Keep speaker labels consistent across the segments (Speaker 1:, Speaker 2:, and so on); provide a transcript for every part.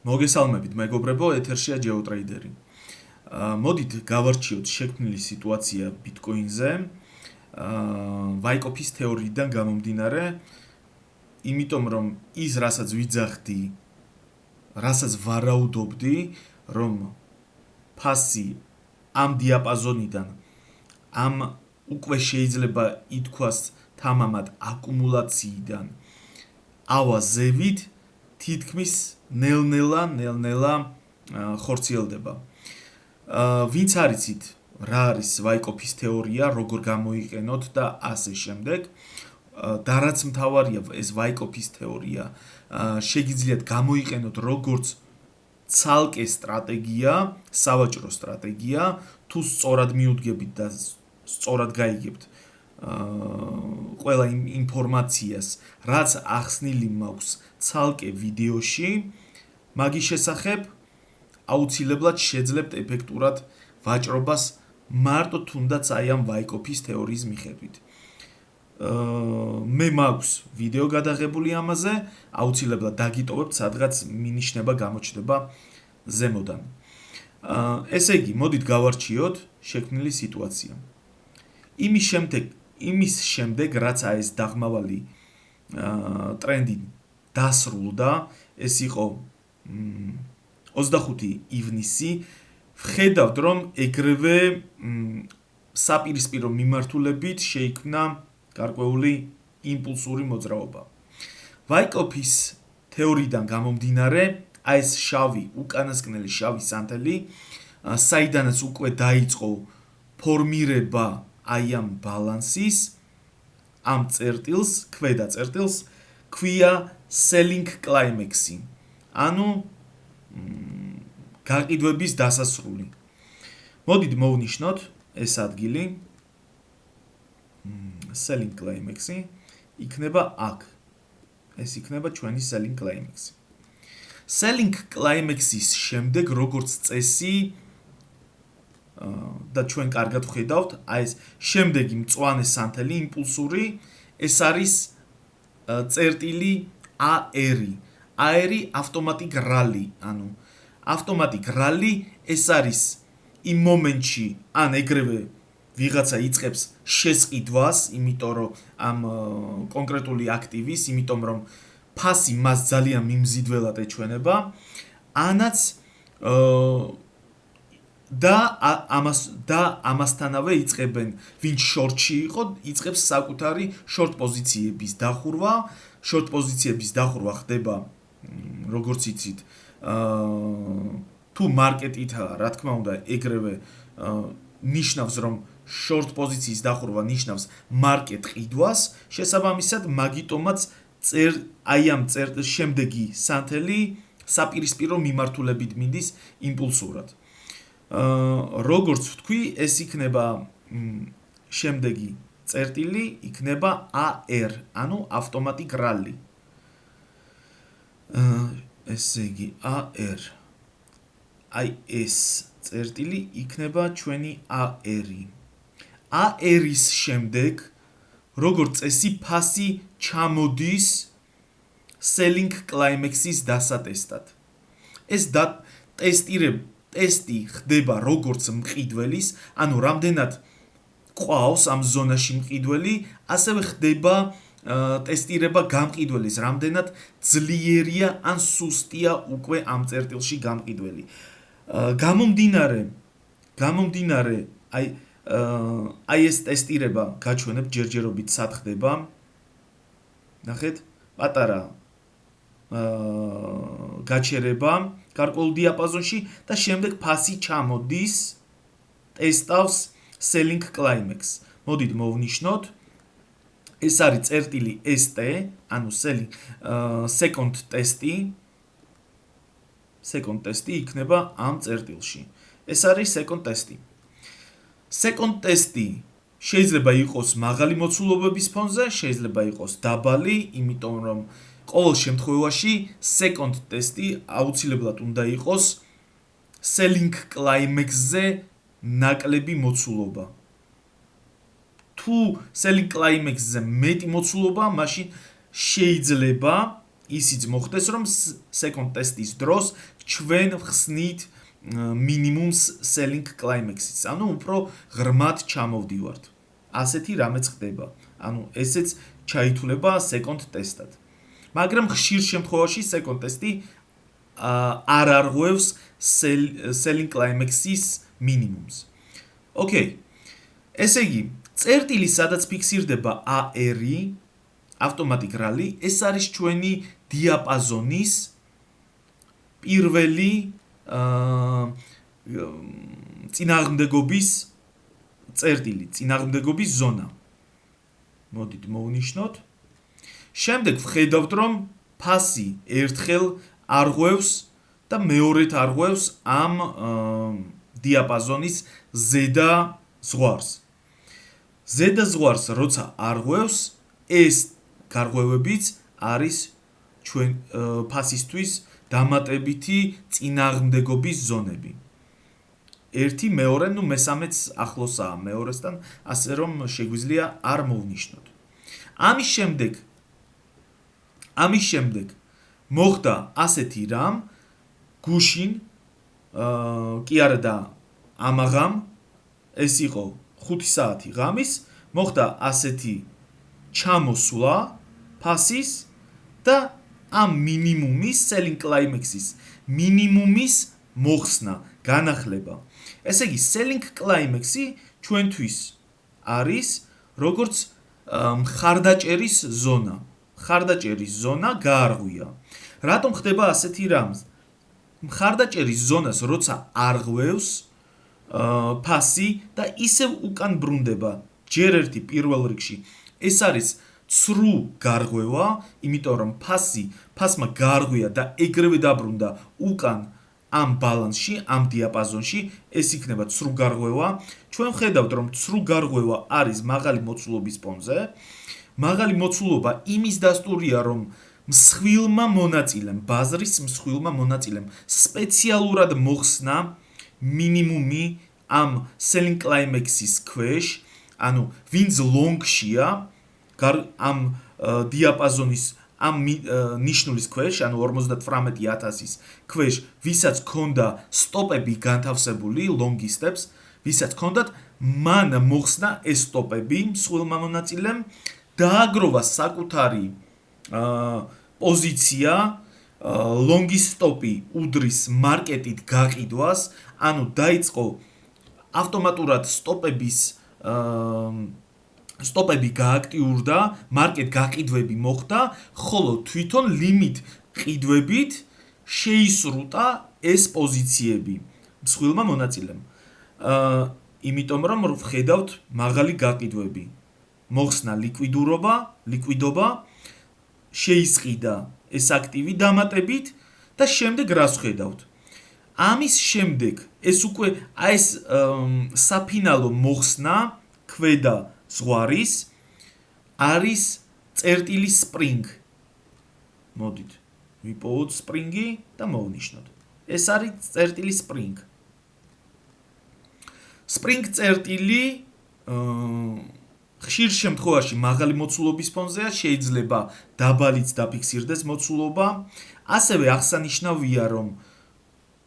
Speaker 1: მოგესალმებით მეგობრებო, ეთერშია GeoTrader-ი. მოდით გავარჩიოთ შექმნილი სიტუაცია ბიტკოინზე. ვაიკოფის თეორიიდან გამომდინარე, იმიტომ რომ ის რასაც ვიძახდი, რასაც ვარაუდობდი, რომ ფასი ამ დიაპაზონიდან ამ უკვე შეიძლება ითქვას თამამად აკუმულაციიდან ავაზევით თითქმის ნელ-ნელა ხორციელდება. ვინც არიცით რა არის ვაიკოფის თეორია, როგორ გამოიყენოთ და ასე შემდეგ. და რაც მთავარია ეს ვაიკოფის თეორია, შეგიძლიათ გამოიყენოთ როგორც ცალკე სტრატეგია, სავაჭრო სტრატეგია, თუ სწორად მიუდგებით და სწორად გაიგებთ ყველა იმ ინფორმაციას, რაც ახსნილი მაქვს ცალკე ვიდეოში, მაგის შესახებ აუცილებლად შეძლებთ ეფექტურად ვაჭრობას მარტო თუნდაც აი ამ ვაიკოფის თეორიის მიხედვით. მე მაქვს ვიდეო გადაღებული ამაზე, აუცილებლად დაგიტოვებთ, სადღაც მინიშნება გამოჩნდება ზემოდან. ესე იგი, მოდით გავარჩიოთ შექმნილი სიტუაცია. იმის შემდეგ, რაც ეს დაღმავალი ტრენდი დასრულდა, ეს იყო 25 ივნისი, ვხედავთ, რომ ეგრევე საპირისპირო მიმართულებით შეიქმნა გარკვეული იმპულსური მოძრაობა. ვაიკოფის თეორიიდან გამომდინარე, ეს შავი, უკანასკნელი შავი სანთელი, საიდანაც უკვე დაიწყო ფორმირება აი ამ ბალანსის, ამ წერტილს, ქვედა წერტილს, ქვია selling climax-ი. ანუ გაყიდვების დასასრული. მოდით მოვნიშნოთ ეს ადგილი. selling climax-ი იქნება აქ. ეს იქნება ჩვენი selling climax-ი. selling climax-ის შემდეგ, როგორც წესი, და ჩვენ კარგად ვხედავთ, აი ეს შემდეგი მწვანე სანთელი იმპულსური, ეს არის წერტილი AR-ი. AR-ი ავტომატիկ რალი, ანუ ავტომატիկ რალი ეს არის იმ მომენტში, ან ეგრევე ვიღაცა იწყებს შესყიდვას, იმიტომ რომ ამ კონკრეტული აქტივის, იმიტომ რომ ფასი მას ძალიან მიმზიდველად ეჩვენება, ანაც და ამასთანავე იწყებენ, ვინც შორტში იყო, იწყებს საკუთარი შორტ პოზიციების დახურვა. შორტ პოზიციების დახურვა ხდება, როგორც იცით, თუ მარკეტითაა, რა თქმა უნდა, ეგრევე ნიშნავს, რომ შორტ პოზიციის დახურვა ნიშნავს მარკეტ ყიდვას, შესაბამისად, მაგიტომაც აი ამ შემდეგი სანთელი საპირისპირო მიმართულებით მიდის იმპულსურად. როგორც ვთქვი, ეს იქნება შემდეგი წერტილი, იქნება AR, ანუ ავტომატիկ რალი. ესე იგი, AR. აი ეს წერტილი იქნება ჩვენი AR-ი. AR-ის შემდეგ, როგორც წესი, ფასი ჩამოდის selling climax-ის დასატესტად. ეს ტესტი ხდება როგორც მყიდველის, ანუ რამდენად ყავს ამ ზონაში მყიდველი, ასევე ხდება ტესტირება გამყიდველის, რამდენად ძლიერია ან სუსტია უკვე ამ წერტილში გამყიდველი. გამომდინარე, აი ეს ტესტირება გაჩვენებ ჯერჯერობით სად ხდება. ნახეთ, პატარა გაჩერება გარკვეულ დიაპაზონში და შემდეგ ფასი ჩამოდის, ტესტავს selling climax. მოდით მოვნიშნოთ, ეს არის წერტილი ST, ანუ second ტესტი იქნება ამ წერტილში. ეს არის second ტესტი. second ტესტი შეიძლება იყოს მაღალი მოცულობების ფონზე, შეიძლება იყოს დაბალი, იმიტომ რომ ყოველ შემთხვევაში second ტესტი აუცილებლად უნდა იყოს selling climax-ზე ნაკლები მოცულობა. თუ selling climax-ზე მეტი მოცულობა, მაშინ შეიძლება ისიც მოხდეს, რომ second test-ის დროს ჩვენ ვხსნით minimum selling climax-ს. ანუ უფრო ღრმად ჩამოვდივართ. ასეთი რამეც ხდება. ანუ ესეც ჩაითვლება second test-ად. მაგრამ ხშირ შემთხვევაში second test-ი არ არღვევს selling climax-ის minimums. Okay. ესე იგი, წერტილი, სადაც ფიქსირდება AR-ი, automatic rally, ეს არის ჩვენი დიაპაზონის პირველი წინააღმდეგობის წერტილი, წინააღმდეგობის ზონა. მოდით მოვნიშნოთ. შემდეგ ვხედავთ, რომ ფასი ერთხელ არღვევს და მეორედ არღვევს ამ დიაპაზონის ზედა ზღვარს. ზედა ზღვარს როცა არღვევს, ეს გარღვევებიც არის ჩვენ ფასისთვის დამატებითი წინააღმდეგობის ზონები. ერთი, მეორე, ნუ მესამეც ახლოსაა მეორესთან, ასე რომ შეგვიძლია არ მოვნიშნოთ. ამის შემდეგ მოხდა ასეთი რამ, გუშინ კი არა და ამაღამ, ეს იყო 5 საათი ღამის, მოხდა ასეთი ჩამოსვლა ფასის და ამ მინიმუმის selling climax-ის მინიმუმის მოხსნა, განახლება. ესე იგი, selling climax-ი ჩვენთვის არის როგორც მხარდაჭერის ზონა. მხარდაჭერის ზონა გაარღვია. რატომ ხდება ასეთი რამ? მხარდაჭერის ზონას როცა არღვევს ფასი და ისევ უკან ბრუნდება, ჯერ ერთი პირველ რიგში. ეს არის ცრუ გარღვევა, იმიტომ რომ ფასმა გაარღვია და ეგრევე დაბრუნდა უკან ამ ბალანსში, ამ დიაპაზონში, ეს იქნება ცრუ გარღვევა. ჩვენ ვხედავთ, რომ ცრუ გარღვევა არის მაღალი მოცულობის ფონზე. მაღალი მოცულობა იმის დასტურია, რომ მსხვილმა მონაწილემ, ბაზრის მსხვილმა მონაწილემ სპეციალურად მოხსნა მინიმუმი ამ selling climax-ის ქვეშ, ანუ ვინც long-შია, ამ დიაპაზონის ამ ნიშნულის ქვეშ, ანუ 58,000-ის ქვეშ, ვისაც ქონდა სტოპები განთავსებული, long-steps, ვისაც ქონდათ, მან მოხსნა ეს სტოპები მსხვილმა მონაწილემ, დააგროვა საკუთარი პოზიცია, long-stop-ი უდრის მარკეტით გაყიდვას, ანუ დაიწყო ავტომატურად სტოპები გააქტიურდა, მარკეტ გაყიდვები მოხდა, ხოლო თვითონ ლიმიტ ყიდვებით შეისრუტა ეს პოზიციები მსხვილმა მონაწილემ. იმიტომ რომ ვხედავთ მაღალი გაყიდვები. მოხსნა ლიკვიდობა, შეისყიდა ეს აქტივი დამატებით და შემდეგ რას ვხედავთ? ამის შემდეგ ეს უკვე ეს საფინალო მოხსნა ქვედა ზღვარის არის წერტილი spring. მოდით ვიპოვოთ spring-ი და მოვნიშნოთ. ეს არის წერტილი spring. spring წერტილი ხშირ შემთხვევაში მაღალი მოცულობის ფონზეა, შეიძლება დაბალიც დაფიქსირდეს მოცულობა. ასევე აღსანიშნავია, რომ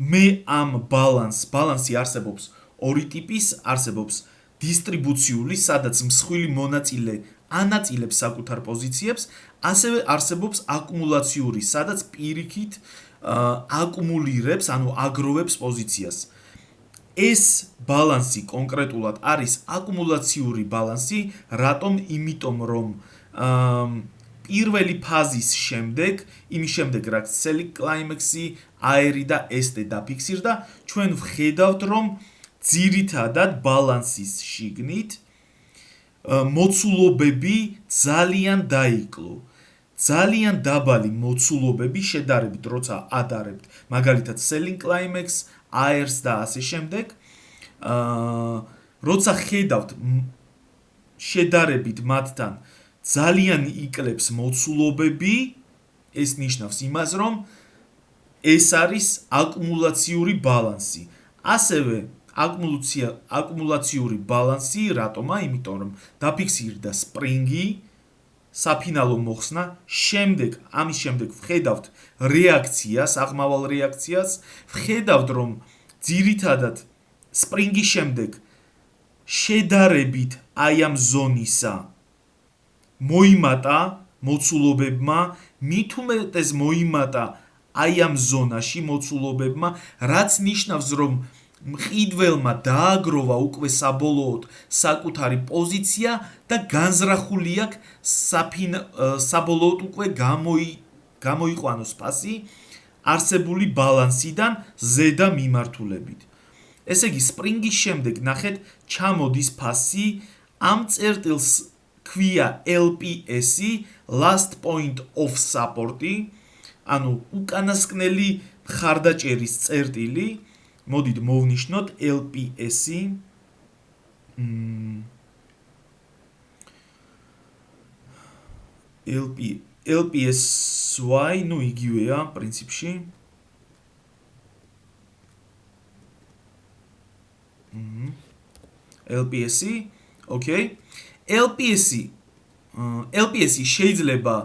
Speaker 1: მე ამ ბალანსი არსებობს ორი ტიპის, არსებობს დისტრიბუციული, სადაც მსხვილი მონაწილე ანაწილებს საკუთარ პოზიციებს, ასევე არსებობს აკუმულაციური, სადაც პირიქით აკუმულირებს, ანუ აგროვებს პოზიციას. ეს ბალანსი კონკრეტულად არის აკუმულაციური ბალანსი, რატომ? იმიტომ რომ პირველი ფაზის შემდეგ, იმის შემდეგ რაც selling climax-ი, AR-ი და ST დაფიქსირდა, ჩვენ ვხედავთ, რომ ძირითადად ბალანსის შიგნით მოცულობები ძალიან დაიკლო. ძალიან დაბალი მოცულობები შედარებით, როცა ადარებთ, მაგალითად selling climax, AR-ს და ასე შემდეგ, როცა ხედავთ შედარებით მათთან ძალიან იკლებს მოცულობები, ეს ნიშნავს იმას, რომ ეს არის აკუმულაციური ბალანსი. ასევე აკუმულაციური ბალანსი რატომა? იმიტომ რომ დაფიქსირდა spring-ი, საფინალო მოხსნა, ამის შემდეგ ვხედავთ რეაქციას, აღმავალ რეაქციას, ვხედავთ რომ ძირითადად სპრინგის შემდეგ შედარებით აი ამ ზონისა მოიმატა მოცულობებმა, მით უმეტეს მოიმატა აი ამ ზონაში მოცულობებმა, რაც ნიშნავს რომ მყიდველმა დააგროვა უკვე საბოლოოდ საკუთარი პოზიცია და განზრახული აქვს საბოლოოდ უკვე გამოიყვანოს ფასი არსებული ბალანსიდან ზედა მიმართულებით. ესე იგი სპრინგის შემდეგ ნახეთ ჩამოდის ფასი ამ წერტილს ქვია LPS-ი last point of support-ი, ანუ უკანასკნელი მხარდაჭერის წერტილი. მოდით მოვნიშნოთ LPS-ი. LPSY, ну იგივეა პრინციპში. LPS-ი, ოკეი. LPS-ი შეიძლება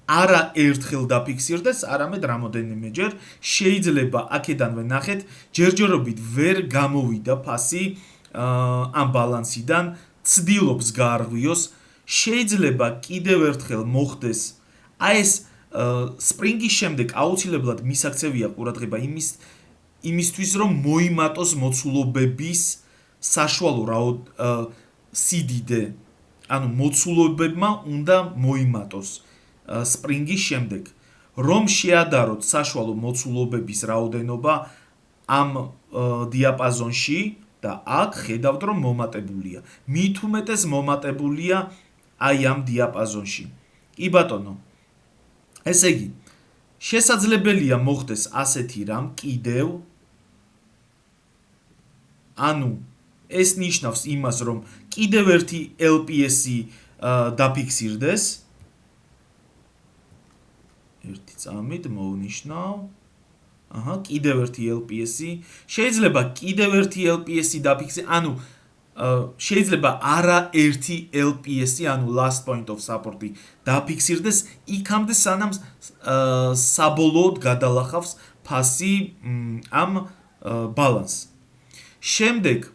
Speaker 1: არა ერთხელ დაფიქსირდეს, არამედ რამოდენიმეჯერ შეიძლება აქედანვე ნახეთ, ჯერჯერობით ვერ გამოვიდა ფასი ამ ბალანსიდან, ცდილობს გაარღვიოს, შეიძლება კიდევ ერთხელ მოხდეს. აი ეს სპრინგის შემდეგ აუცილებლად მისაქცევია ყურადღება იმისთვის, რომ მოიმატოს მოცულობების საშუალო სიდიდე, ანუ მოცულობებმა უნდა მოიმატოს სპრინგის შემდეგ, რომ შეადაროთ საშუალო მოცულობების რაოდენობა ამ დიაპაზონში და აქ ხედავთ რომ მომატებულია. მით უმეტეს მომატებულია აი ამ დიაპაზონში. კი ბატონო. ესე იგი, შესაძლებელია მოხდეს ასეთი რამ კიდევ, ანუ ეს ნიშნავს იმას, რომ კიდევ ერთი LPS-ი დაფიქსირდეს. ერთი წამით მოვნიშნავ. კიდევ ერთი LPS-ი. შეიძლება კიდევ ერთი LPS-ი დაფიქსირდეს, ანუ შეიძლება არა ერთი LPS-ი, ანუ last point of support-ი დაფიქსირდეს იქამდე სანამ საბოლოოდ გადალახავს ფასი ამ ბალანსს. შემდეგ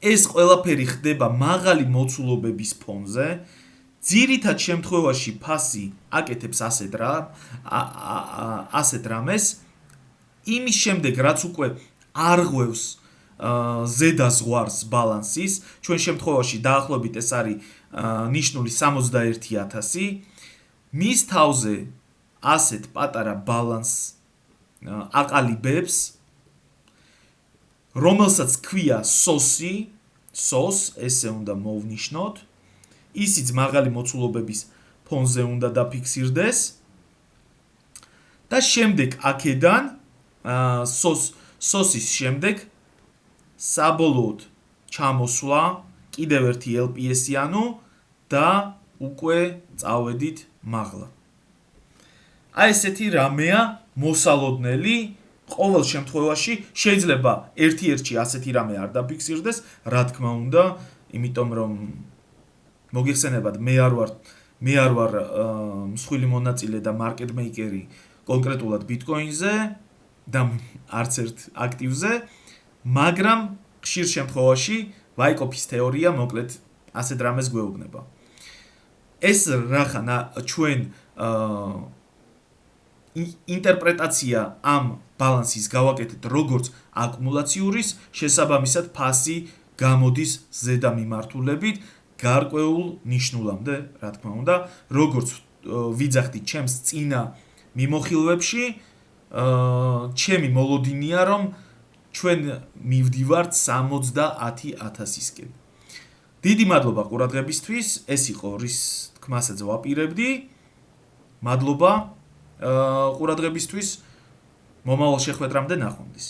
Speaker 1: ეს ყველაფერი ხდება მაღალი მოცულობების ფონზე. ძირითად შემთხვევაში ფასი აკეთებს ასეთ რამეს. იმის შემდეგ რაც უკვე არღვევს ზედა ზღვარს ბალანსის, ჩვენ შემთხვევაში დაახლოებით ეს არის ნიშნული 61,000. მის თავზე ასეთ პატარა ბალანსს აყალიბებს, რომელსაც ქვია SOS-ი, ესე უნდა მოვნიშნოთ. ისიც მაღალი მოცულობების ფონზე უნდა დაფიქსირდეს. და შემდეგ აქედან SOS-ის შემდეგ საბოლოოდ ჩამოსვლა კიდევ ერთი LPS-იანო და უკვე წავედით მაღლა. აი ესეთი რამეა მოსალოდნელი. ყოველ შემთხვევაში შეიძლება ერთ-ერთში ასეთი რამე არ დაფიქსირდეს, რა თქმა უნდა, იმიტომ რომ მოგიხსენებათ, მე არ ვარ მსხვილი მონაწილე და მარკეტ მეიკერი კონკრეტულად ბიტკოინზე და არც ერთ აქტივზე, მაგრამ ხშირ შემთხვევაში ვაიკოფის თეორია მოკლედ ასეთ რამეს გვეუბნება. ეს რახანა ჩვენ ინტერპრეტაცია ამ ბალანსის გავაკეთეთ როგორც აკუმულაციურის, შესაბამისად ფასი გამოდის ზედა მიმართულებით გარკვეულ ნიშნულამდე, რა თქმა უნდა, როგორც ვიძახდი ჩემს წინა მიმოხილვებში, ჩემი მოლოდინია რომ ჩვენ მივდივართ 70,000-ისკენ. დიდი მადლობა ყურადღებისთვის, ეს იყო რის თქმასაც ვაპირებდი. მადლობა ყურადღებისთვის. მომავალ შეხვედრამდე ნახვამდის.